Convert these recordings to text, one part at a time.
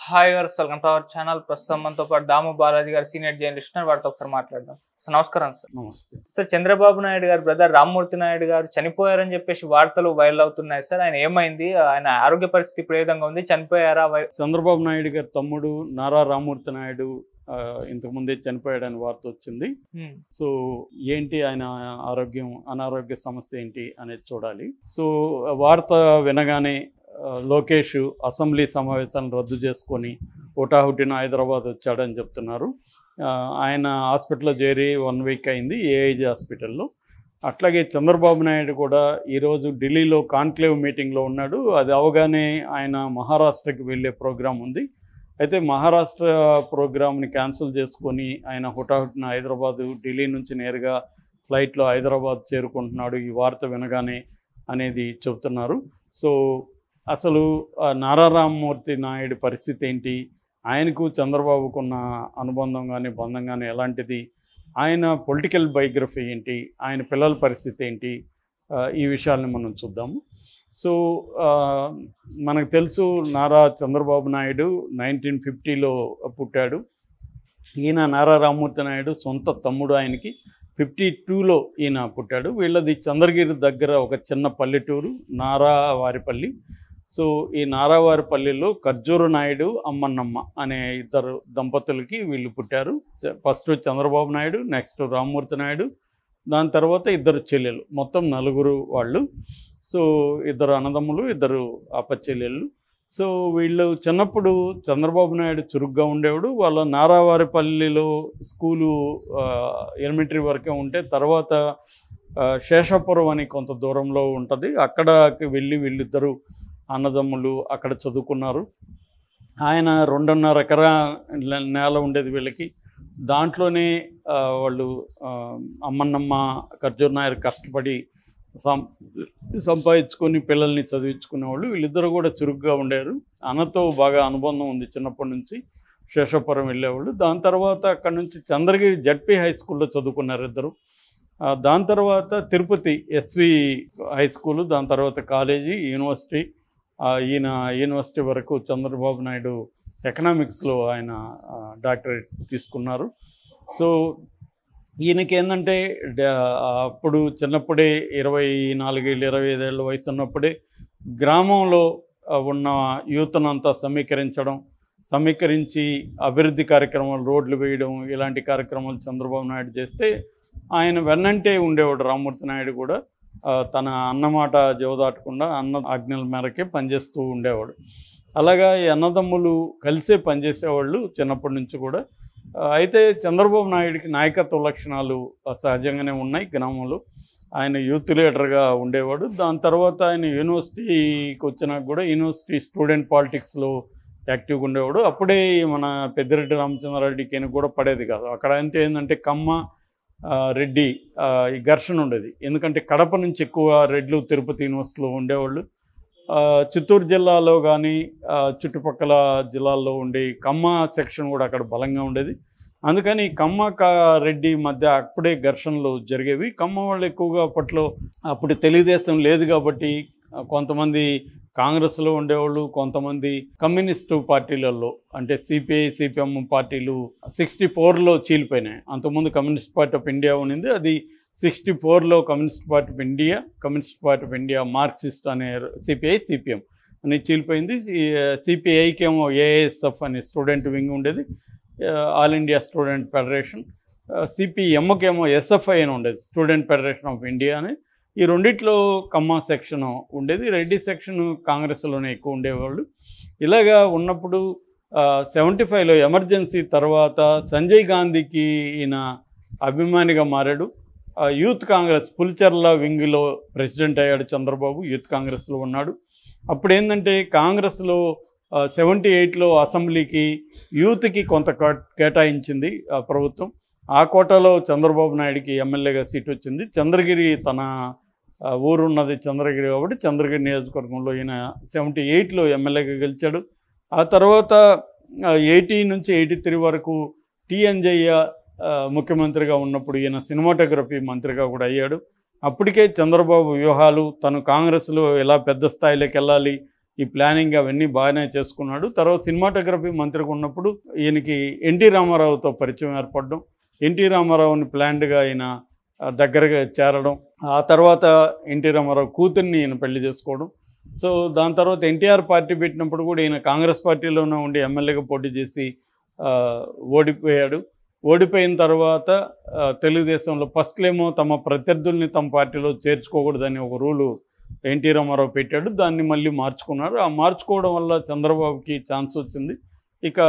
Hi గారు, welcome to our channel. ప్రస్తుతం మనతో పాటు దాము బాలాజీ గారు, సీనియర్ జర్నలిస్ట్, వారితో ఒకసారి మాట్లాడదాం. సార్ నమస్కారం. సార్ నమస్తే. సార్, చంద్రబాబు నాయుడు గారు బ్రదర్ రామ్మూర్తి నాయుడు గారు చనిపోయారని చెప్పేసి వార్తలు వైరల్ అవుతున్నాయి. సార్, ఆయన ఏమైంది? ఆయన ఆరోగ్య పరిస్థితి ఇప్పుడు ఏ విధంగా ఉంది? చనిపోయారా? చంద్రబాబు నాయుడు గారి తమ్ముడు నారా రామ్మూర్తి నాయుడు ఇంతకుముందే చనిపోయాడని వార్త వచ్చింది. సో ఏంటి ఆయన అనారోగ్య సమస్య ఏంటి అనేది చూడాలి. సో వార్త వినగానే లోకేష్ అసెంబ్లీ సమావేశాలను రద్దు చేసుకొని హుటాహుటిన హైదరాబాద్ వచ్చాడని చెప్తున్నారు. ఆయన హాస్పిటల్లో చేరి 1 వీక్ అయింది, ఏఐజీ హాస్పిటల్లో. అట్లాగే చంద్రబాబు నాయుడు కూడా ఈరోజు ఢిల్లీలో కాన్క్లేవ్ మీటింగ్లో ఉన్నాడు. అది అవగానే ఆయన మహారాష్ట్రకి వెళ్ళే ప్రోగ్రాం ఉంది. అయితే మహారాష్ట్ర ప్రోగ్రామ్ని క్యాన్సిల్ చేసుకొని ఆయన హుటాహుటిన హైదరాబాదు, ఢిల్లీ నుంచి నేరుగా ఫ్లైట్లో హైదరాబాద్ చేరుకుంటున్నాడు ఈ వార్త వినగానే అనేది చెబుతున్నారు. సో అసలు నారా రామ్మూర్తి నాయుడు పరిస్థితి ఏంటి, ఆయనకు చంద్రబాబుకున్న అనుబంధం కానీ బంధం కానీ ఎలాంటిది, ఆయన పొలిటికల్ బయోగ్రఫీ ఏంటి, ఆయన పిల్లల పరిస్థితి ఏంటి, ఈ విషయాల్ని మనం చూద్దాము. సో మనకు తెలుసు, నారా చంద్రబాబు నాయుడు 1950లో పుట్టాడు. ఈయన నారా రామ్మూర్తి నాయుడు సొంత తమ్ముడు. ఆయనకి 52లో ఈయన పుట్టాడు. వీళ్ళది చంద్రగిరి దగ్గర ఒక చిన్న పల్లెటూరు నారావారిపల్లి. సో ఈ నారావారిపల్లిలో ఖర్జూరు నాయుడు, అమ్మన్నమ్మ అనే ఇద్దరు దంపతులకి వీళ్ళు పుట్టారు. ఫస్ట్ చంద్రబాబు నాయుడు, నెక్స్ట్ రామ్మూర్తి నాయుడు, దాని తర్వాత ఇద్దరు చెల్లెలు, మొత్తం 4 వాళ్ళు. సో 2 అన్నదమ్ములు, 2 అప్పచెల్లెళ్ళు. సో వీళ్ళు చిన్నప్పుడు చంద్రబాబు నాయుడు చురుగ్గా ఉండేవాడు. వాళ్ళ నారావారిపల్లిలో స్కూలు ఎలిమెంటరీ వరకే ఉంటే, తర్వాత శేషాపురం అని కొంత దూరంలో ఉంటుంది, అక్కడికి వెళ్ళి వీళ్ళిద్దరూ అన్నదమ్ములు అక్కడ చదువుకున్నారు. ఆయన 2.5 ఎకరా నేల ఉండేది వీళ్ళకి. దాంట్లోనే వాళ్ళు అమ్మన్నమ్మ, ఖర్జూర్ నాయర్ కష్టపడి సంపాదించుకొని పిల్లల్ని చదివించుకునేవాళ్ళు. వీళ్ళిద్దరూ కూడా చురుగ్గా ఉండేవారు. అన్నతో బాగా అనుబంధం ఉంది చిన్నప్పటి నుంచి. శేషాపురం వెళ్ళేవాళ్ళు. దాని తర్వాత అక్కడ నుంచి చంద్రగిరి జడ్పీ హై స్కూల్లో చదువుకున్నారు ఇద్దరు. దాని తర్వాత తిరుపతి ఎస్వి హై స్కూలు, దాని తర్వాత కాలేజీ, యూనివర్సిటీ. ఈయన యూనివర్సిటీ వరకు చంద్రబాబు నాయుడు ఎకనామిక్స్లో ఆయన డాక్టరేట్ తీసుకున్నారు. సో ఈయనకి ఏంటంటే అప్పుడు చిన్నప్పుడే 24 25 ఏళ్ళ వయసు ఉన్నప్పుడే గ్రామంలో ఉన్న యూత్నంతా సమీకరించి అభివృద్ధి కార్యక్రమాలు, రోడ్లు వేయడం, ఇలాంటి కార్యక్రమాలు చంద్రబాబు నాయుడు చేస్తే ఆయన వెన్నంటే ఉండేవాడు. రామ్మూర్తి నాయుడు కూడా తన అన్నమాట జవదాటకుండా అన్న ఆజ్ఞల మేరకే పనిచేస్తూ ఉండేవాడు. అలాగా ఈ అన్నదమ్ములు కలిసే పనిచేసేవాళ్ళు చిన్నప్పటి నుంచి కూడా. అయితే చంద్రబాబు నాయుడికి నాయకత్వ లక్షణాలు సహజంగానే ఉన్నాయి గ్రామంలో. ఆయన యూత్ లీడర్గా ఉండేవాడు. దాని తర్వాత ఆయన యూనివర్సిటీకి వచ్చినాక కూడా యూనివర్సిటీ స్టూడెంట్ పాలిటిక్స్లో యాక్టివ్గా ఉండేవాడు. అప్పుడే మన పెద్దిరెడ్డి రామచంద్రారెడ్డికి కూడా పడేది కాదు. అక్కడ అంటే ఏంటంటే కమ్మ రెడ్డి ఈ ఘర్షణ ఉండేది. ఎందుకంటే కడప నుంచి ఎక్కువ రెడ్లు తిరుపతి యూనివర్సిటీలో ఉండేవాళ్ళు. చిత్తూరు జిల్లాలో కానీ చుట్టుపక్కల జిల్లాల్లో ఉండే కమ్మ సెక్షన్ కూడా అక్కడ బలంగా ఉండేది. అందుకని కమ్మ రెడ్డి మధ్య అప్పుడే ఘర్షణలు జరిగేవి. కమ్మ వాళ్ళు ఎక్కువగా అప్పుడు తెలుగుదేశం లేదు కాబట్టి కొంతమంది కాంగ్రెస్లో ఉండేవాళ్ళు, కొంతమంది కమ్యూనిస్టు పార్టీలలో అంటే సిపిఐ సిపిఎం పార్టీలు 64లో చీలిపోయినాయి. అంతకుముందు కమ్యూనిస్ట్ పార్టీ ఆఫ్ ఇండియా ఉన్నింది, అది 64లో communist party of India Marxist అనే సిపిఐ సిపిఎం అని చీలిపోయింది. సిపిఐకి ఏమో ఏఎస్ఎఫ్ అనే స్టూడెంట్ వింగ్ ఉండేది, ఆల్ ఇండియా స్టూడెంట్ ఫెడరేషన్. సిపిఎంకేమో ఎస్ఎఫ్ఐ అని ఉండేది, స్టూడెంట్ ఫెడరేషన్ ఆఫ్ ఇండియా అని. ఈ రెండిట్లో కమ్మ సెక్షన్ ఉండేది. రెడ్డి సెక్షన్ కాంగ్రెస్లోనే ఎక్కువ ఉండేవాళ్ళు. ఇలాగా ఉన్నప్పుడు 75లో ఎమర్జెన్సీ తర్వాత సంజయ్ గాంధీకి ఈయన అభిమానిగా మారాడు. యూత్ కాంగ్రెస్ పులిచెర్ల వింగ్లో ప్రెసిడెంట్ అయ్యాడు చంద్రబాబు. యూత్ కాంగ్రెస్లో ఉన్నాడు. అప్పుడు ఏంటంటే కాంగ్రెస్లో 78లో అసెంబ్లీకి యూత్కి కొంత కేటాయించింది ప్రభుత్వం. ఆ కోటాలో చంద్రబాబు నాయుడికి ఎమ్మెల్యేగా సీట్ వచ్చింది. చంద్రగిరి తన ఊరు ఉన్నది చంద్రగిరి కాబట్టి చంద్రగిరి నియోజకవర్గంలో ఈయన 78లో ఎమ్మెల్యేగా గెలిచాడు. ఆ తర్వాత 80 నుంచి 83 వరకు టీఎన్జయ్య ముఖ్యమంత్రిగా ఉన్నప్పుడు ఈయన సినిమాటోగ్రఫీ మంత్రిగా కూడా అయ్యాడు. అప్పటికే చంద్రబాబు వ్యూహాలు, తను కాంగ్రెస్లో ఎలా పెద్ద స్థాయిలోకి వెళ్ళాలి, ఈ ప్లానింగ్ అవన్నీ బాగానే చేసుకున్నాడు. తర్వాత సినిమాటోగ్రఫీ మంత్రిగా ఉన్నప్పుడు ఈయనకి ఎన్టీ రామారావుతో పరిచయం ఏర్పడడం, ఎన్టీ రామారావుని ప్లాన్డ్గా ఆయన దగ్గరగా చేరడం, ఆ తర్వాత ఎన్టీ రామారావు కూతుర్ని ఈయన పెళ్లి చేసుకోవడం. సో దాని తర్వాత ఎన్టీఆర్ పార్టీ పెట్టినప్పుడు కూడా ఈయన కాంగ్రెస్ పార్టీలోనే ఉండి ఎమ్మెల్యేగా పోటీ చేసి ఓడిపోయాడు. ఓడిపోయిన తర్వాత తెలుగుదేశంలో ఫస్ట్లేమో తమ ప్రత్యర్థుల్ని తమ పార్టీలో చేర్చుకోకూడదని ఒక రూలు ఎన్టీ రామారావు పెట్టాడు. దాన్ని మళ్ళీ మార్చుకున్నారు. ఆ మార్చుకోవడం వల్ల చంద్రబాబుకి ఛాన్స్ వచ్చింది. ఇక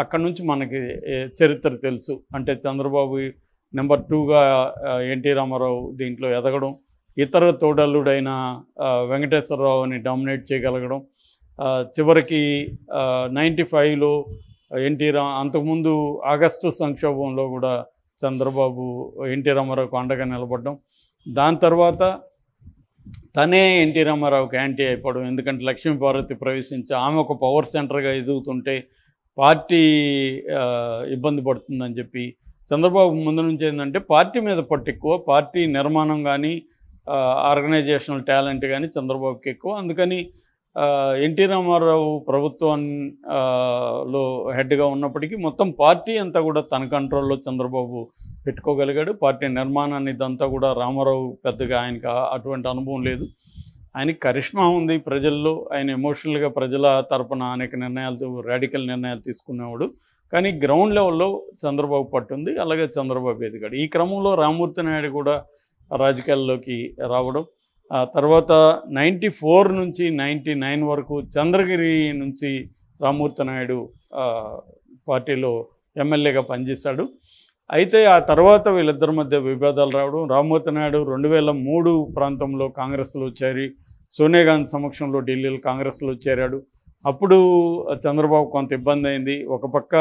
అక్కడి నుంచి మనకి చరిత్ర తెలుసు. అంటే చంద్రబాబు నెంబర్ 2గా ఎన్టీ రామారావు దీంట్లో ఎదగడం, ఇతర తోడల్లుడైన వెంకటేశ్వరరావుని డామినేట్ చేయగలగడం, చివరికి 95లో అంతకుముందు ఆగస్టు సంక్షోభంలో కూడా చంద్రబాబు ఎన్టీ రామారావుకు అండగా నిలబడడం, దాని తర్వాత తనే ఎన్టీ రామారావుకి యాంటీ అయిపోవడం. ఎందుకంటే లక్ష్మీపార్వతి ప్రవేశించి ఆమె ఒక పవర్ సెంటర్గా ఎదుగుతుంటే పార్టీ ఇబ్బంది పడుతుందని చెప్పి చంద్రబాబు ముందు నుంచి ఏంటంటే పార్టీ మీద పట్టు ఎక్కువ, పార్టీ నిర్మాణం కానీ ఆర్గనైజేషనల్ టాలెంట్ కానీ చంద్రబాబుకి ఎక్కువ. అందుకని ఎన్టీ రామారావు ప్రభుత్వంలో హెడ్గా ఉన్నప్పటికీ మొత్తం పార్టీ అంతా కూడా తన కంట్రోల్లో చంద్రబాబు పెట్టుకోగలిగాడు. పార్టీ నిర్మాణాన్ని ఇదంతా కూడా రామారావు పెద్దగా ఆయనకి అటువంటి అనుభవం లేదు. ఆయనకి కరిష్మా ఉంది ప్రజల్లో, ఆయన ఎమోషనల్గా ప్రజల తరపున అనేక రాడికల్ నిర్ణయాలు తీసుకునేవాడు. కానీ గ్రౌండ్ లెవెల్లో చంద్రబాబు పట్టుంది, అలాగే చంద్రబాబు ఎదిగాడు. ఈ క్రమంలో రామ్మూర్తి నాయుడు కూడా రాజకీయాల్లోకి రావడం, ఆ తర్వాత 94 నుంచి 99 వరకు చంద్రగిరి నుంచి రామ్మూర్తి నాయుడు పార్టీలో ఎమ్మెల్యేగా పనిచేశాడు. అయితే ఆ తర్వాత వీళ్ళిద్దరి మధ్య విభేదాలు రావడం, రామ్మూర్తి నాయుడు 2003 ప్రాంతంలో కాంగ్రెస్లో చేరి సోనియా గాంధీ సమక్షంలో ఢిల్లీలో కాంగ్రెస్లో చేరాడు. అప్పుడు చంద్రబాబు కొంత ఇబ్బంది అయింది. ఒక పక్క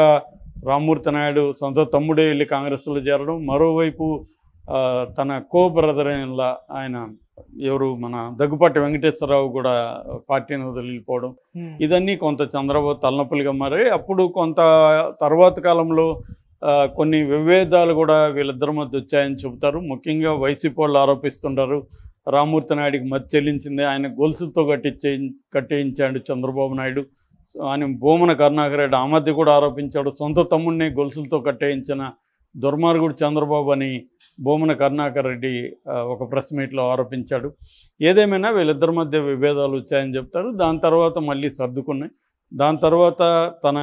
రామ్మూర్తి నాయుడు సొంత తమ్ముడే వెళ్ళి కాంగ్రెస్లో చేరడం, మరోవైపు తన కో బ్రదర్ అయిన ఆయన ఎవరు మన దగ్గుపాటి వెంకటేశ్వరరావు కూడా పార్టీని వదిలిపోవడం, ఇదన్నీ కొంత చంద్రబాబు తలనొప్పులుగా మారాయి. అప్పుడు కొంత తర్వాత కాలంలో కొన్ని విభేదాలు కూడా వీళ్ళిద్దరి మధ్య వచ్చాయని చెబుతారు. ముఖ్యంగా వైసీపీ వాళ్ళు ఆరోపిస్తుంటారు రామ్మూర్తి నాయుడికి మధ్య చెల్లించింది ఆయన గొలుసుతో కట్టేయించాడు చంద్రబాబు నాయుడు. ఆయన భూమన కరుణాకర్ రెడ్డి ఆ మధ్య కూడా ఆరోపించాడు, సొంత తమ్ముడిని గొలుసులతో కట్టేయించిన దుర్మార్గుడు చంద్రబాబు అని భూమన కరుణాకర్ రెడ్డి ఒక ప్రెస్ మీట్లో ఆరోపించాడు. ఏదేమైనా వీళ్ళిద్దరి మధ్య విభేదాలు వచ్చాయని చెప్తారు. దాని తర్వాత మళ్ళీ సర్దుకున్నాయి. దాని తర్వాత తన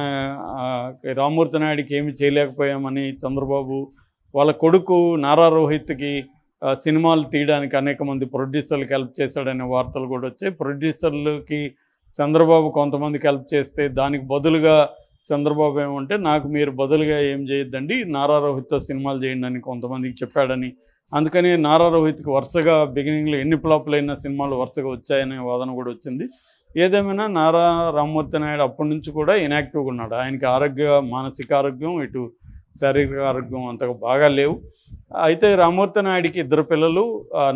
రామ్మూర్తి నాయుడికి ఏమి చేయలేకపోయామని చంద్రబాబు వాళ్ళ కొడుకు నారా రోహిత్కి సినిమాలు తీయడానికి అనేక మంది ప్రొడ్యూసర్లకు హెల్ప్ చేశాడనే వార్తలు కూడా వచ్చాయి. ప్రొడ్యూసర్లకి చంద్రబాబు కొంతమందికి హెల్ప్ చేస్తే దానికి బదులుగా చంద్రబాబు ఏమంటే నాకు మీరు బదులుగా ఏం చేయొద్దండి, నారా రోహిత్తో సినిమాలు చేయండి అని కొంతమందికి చెప్పాడని, అందుకని నారా రోహిత్కి వరుసగా బిగినింగ్లో ఎన్ని ఫ్లాపులైన సినిమాలు వరుసగా వచ్చాయనే వాదన కూడా వచ్చింది. ఏదేమైనా రామ్మూర్తి నాయుడు అప్పటి నుంచి కూడా ఇన్యాక్టివ్గా ఉన్నాడు. ఆయనకి మానసిక ఆరోగ్యం ఇటు శారీరక ఆరోగ్యం అంతగా బాగా లేవు. అయితే రామ్మూర్తి నాయుడికి 2 పిల్లలు,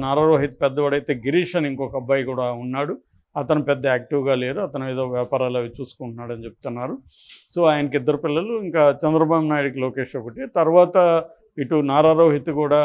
నారా రోహిత్ పెద్దవాడైతే గిరీష్ అని ఇంకొక అబ్బాయి కూడా ఉన్నాడు. అతను పెద్ద యాక్టివ్గా లేరు, అతను ఏదో వ్యాపారాలు అవి చూసుకుంటున్నాడని చెప్తున్నారు. సో ఆయనకి 2 పిల్లలు, ఇంకా చంద్రబాబు నాయుడికి లోకేష్ ఒకటి. తర్వాత ఇటు నారా రోహిత్ కూడా